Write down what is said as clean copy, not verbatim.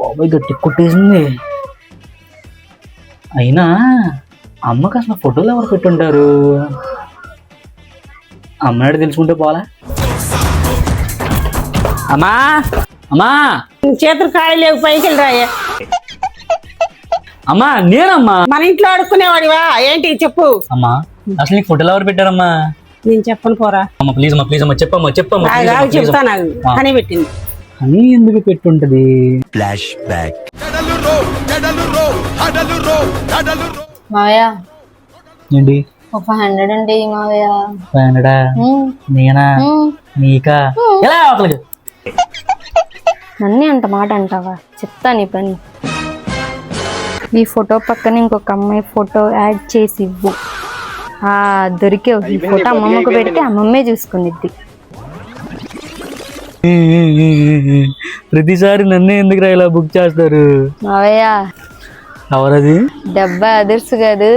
బాబాయ్ గట్టి కొట్టేసింది. అయినా అమ్మకి అసలు ఫోటోలు ఎవరు పెట్టుంటారు? అమ్మనాడు తెలుసుకుంటే పోలా. అమ్మా అమ్మా చేతులు ఖాళీ లేవు, పైకి వెళ్ళరాయే. అమ్మా నేనమ్మా. మన ఇంట్లో ఆడుకునేవాడివా ఏంటి చెప్పు. అమ్మా అసలు నీకు ఫోటోలు ఎవరు పెట్టారమ్మా? నేను చెప్పను పోరా. అమ్మ ప్లీజ్ అమ్మా, ప్లీజ్ అమ్మా, చెప్పమ్మా చెప్పమ్మా. చెప్తా, నాకు అని పెట్టింది. అని ఎందుకు పెట్టుంటది? Flash back. మావయ్య ఏంటి? ఒక 500 అండి మావయ్య. 500? నేనా? నీకా? ఎలా అవతలకి? నన్నే అంత మాట అంటావా? చెప్తా నీ పని. ఈ ఫోటో పక్కన ఇంకొక అమ్మాయి ఫోటో యాడ్ చేసి ఇవ్వు. దొరికే ఈ ఫోటో అమ్మమ్మకు పెడితే అమ్మమ్మే చూసుకునిద్ది. ప్రతిసారి నన్నే ఎందుకు ఇలా బుక్ చేస్తారు? మావయ్య ఎవరది? డబ్బా అదర్సు కాదు,